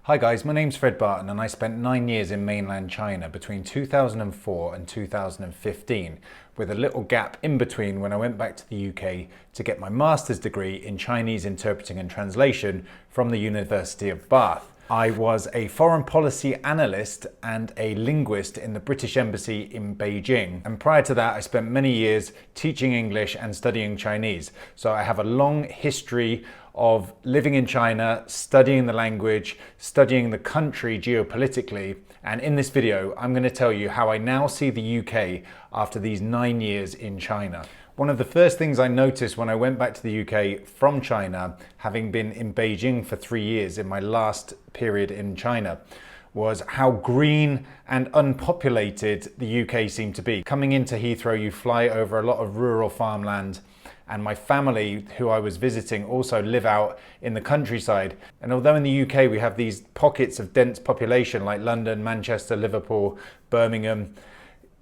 Hi guys, my name's Fred Barton and I spent 9 years in mainland China between 2004 and 2015, with a little gap in between when I went back to the UK to get my master's degree in Chinese interpreting and translation from the University of Bath. I was a foreign policy analyst and a linguist in the British Embassy in Beijing. And prior to that, I spent many years teaching English and studying Chinese. So I have a long history of living in China, studying the language, studying the country geopolitically. And in this video, I'm going to tell you how I now see the UK after these 9 years in China. One of the first things I noticed when I went back to the UK from China, having been in Beijing for 3 years in my last period in China, was how green and unpopulated the UK seemed to be. Coming into Heathrow, you fly over a lot of rural farmland, and my family, who I was visiting, also live out in the countryside. And although in the UK we have these pockets of dense population like London, Manchester, Liverpool, Birmingham,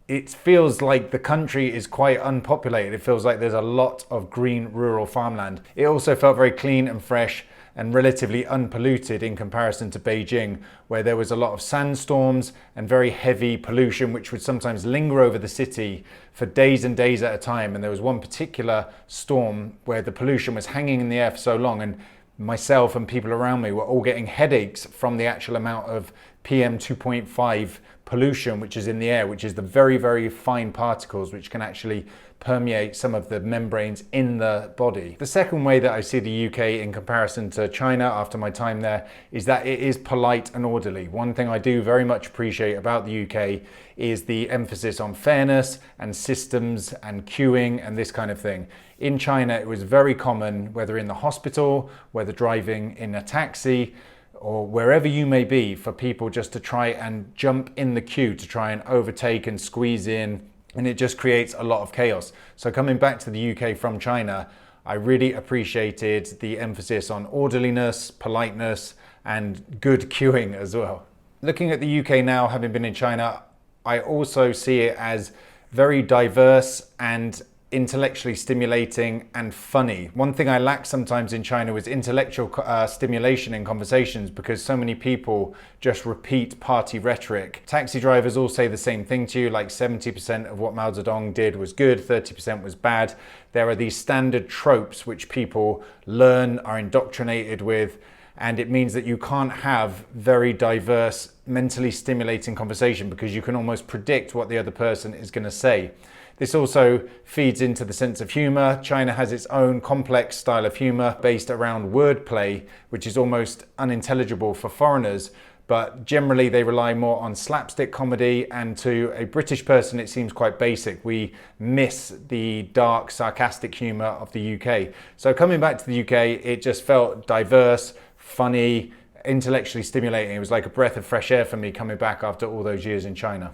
it feels like the country is quite unpopulated. It feels like there's a lot of green rural farmland. It also felt very clean and fresh and relatively unpolluted in comparison to Beijing, where there was a lot of sandstorms and very heavy pollution, which would sometimes linger over the city for days and days at a time. And there was one particular storm where the pollution was hanging in the air for so long, and myself and people around me were all getting headaches from the actual amount of PM 2.5 pollution which is in the air, which is the very, very fine particles which can actually permeate some of the membranes in the body. The second way that I see the UK in comparison to China after my time there is that it is polite and orderly. One thing I do very much appreciate about the UK is the emphasis on fairness and systems and queuing and this kind of thing. In China, it was very common, whether in the hospital, whether driving in a taxi, or wherever you may be, for people just to try and jump in the queue to try and overtake and squeeze in, and it just creates a lot of chaos. So coming back to the UK from China, I really appreciated the emphasis on orderliness, politeness, and good queuing as well. Looking at the UK now, having been in China, I also see it as very diverse and intellectually stimulating and funny. One thing I lacked sometimes in China was intellectual stimulation in conversations, because so many people just repeat party rhetoric. Taxi drivers all say the same thing to you, like 70% of what Mao Zedong did was good, 30% was bad. There are these standard tropes which people learn, are indoctrinated with, and it means that you can't have very diverse, mentally stimulating conversation because you can almost predict what the other person is going to say. This also feeds into the sense of humor. China has its own complex style of humor based around wordplay, which is almost unintelligible for foreigners, but generally they rely more on slapstick comedy, and to a British person it seems quite basic. We miss the dark, sarcastic humor of the UK. So coming back to the UK, it just felt diverse, funny, intellectually stimulating. It was like a breath of fresh air for me coming back after all those years in China.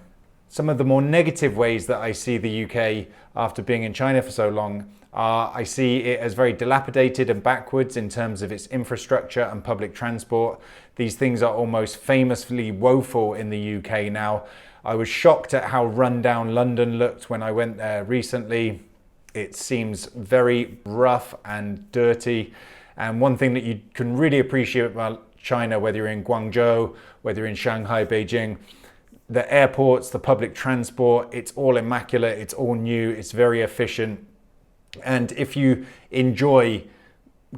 Some of the more negative ways that I see the UK after being in China for so long are, I see it as very dilapidated and backwards in terms of its infrastructure and public transport. These things are almost famously woeful in the UK now. I was shocked at how run down London looked when I went there recently. It seems very rough and dirty. And one thing that you can really appreciate about China, whether you're in Guangzhou, whether you're in Shanghai, Beijing, the airports, the public transport, it's all immaculate, it's all new, it's very efficient. And if you enjoy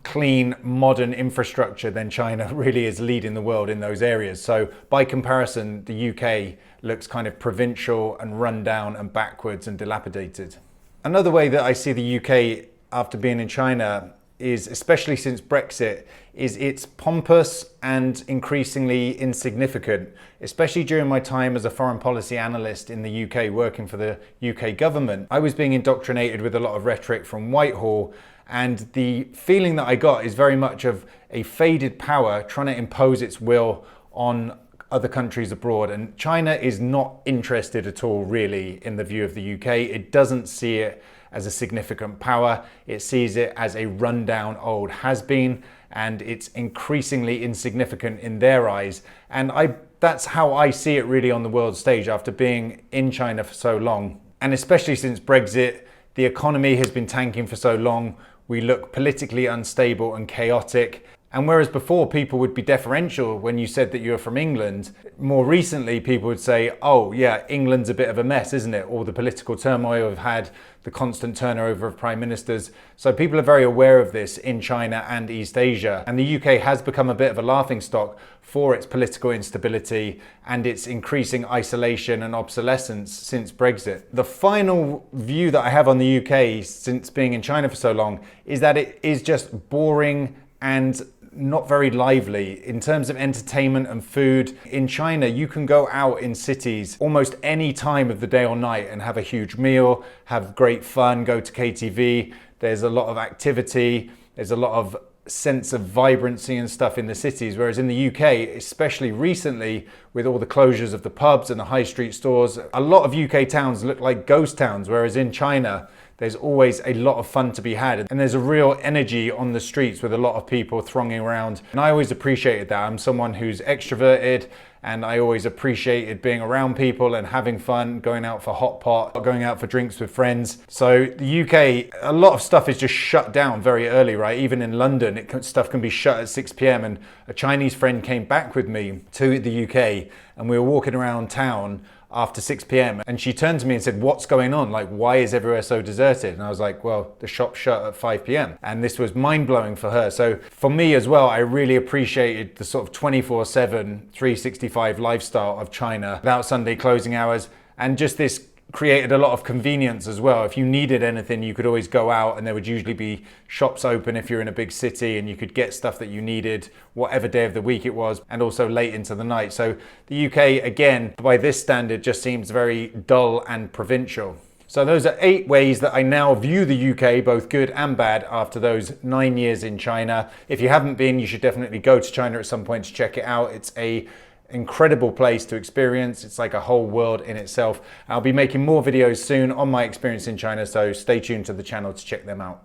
clean, modern infrastructure, then China really is leading the world in those areas. So by comparison, the UK looks kind of provincial and run down and backwards and dilapidated. Another way that I see the UK after being in China is, especially since Brexit, is it's pompous and increasingly insignificant. Especially during my time as a foreign policy analyst in the UK working for the UK government, I was being indoctrinated with a lot of rhetoric from Whitehall, and the feeling that I got is very much of a faded power trying to impose its will on other countries abroad. And China is not interested at all really in the view of the UK. It doesn't see it as a significant power. It sees it as a rundown old has-been, and it's increasingly insignificant in their eyes. And that's how I see it really on the world stage after being in China for so long. And especially since Brexit, the economy has been tanking for so long. We look politically unstable and chaotic. And whereas before people would be deferential when you said that you were from England, more recently people would say, oh yeah, England's a bit of a mess, isn't it? All the political turmoil we've had, the constant turnover of prime ministers. So people are very aware of this in China and East Asia. And the UK has become a bit of a laughingstock for its political instability and its increasing isolation and obsolescence since Brexit. The final view that I have on the UK since being in China for so long is that it is just boring and not very lively in terms of entertainment and food. In China, you can go out in cities almost any time of the day or night and have a huge meal, have great fun, go to KTV. There's a lot of activity. There's a lot of sense of vibrancy and stuff in the cities. Whereas in the UK, especially recently, with all the closures of the pubs and the high street stores, a lot of UK towns look like ghost towns. Whereas in China, there's always a lot of fun to be had. And there's a real energy on the streets with a lot of people thronging around. And I always appreciated that. I'm someone who's extroverted and I always appreciated being around people and having fun, going out for hot pot, going out for drinks with friends. So the UK, a lot of stuff is just shut down very early, right? Even in London, stuff can be shut at 6 p.m. And a Chinese friend came back with me to the UK and we were walking around town after 6 p.m. and she turned to me and said, what's going on? Like, why is everywhere so deserted? And I was like, well, the shop shut at 5 p.m. And this was mind-blowing for her. So for me as well, I really appreciated the sort of 24/7, 365 lifestyle of China without Sunday closing hours. And just this created a lot of convenience as well. If you needed anything, you could always go out and there would usually be shops open if you're in a big city and you could get stuff that you needed whatever day of the week it was, and also late into the night. So the UK, again, by this standard, just seems very dull and provincial. So those are 8 ways that I now view the UK, both good and bad, after those 9 years in China. If you haven't been, you should definitely go to China at some point to check it out. It's a incredible place to experience. It's like a whole world in itself. I'll be making more videos soon on my experience in China, so stay tuned to the channel to check them out.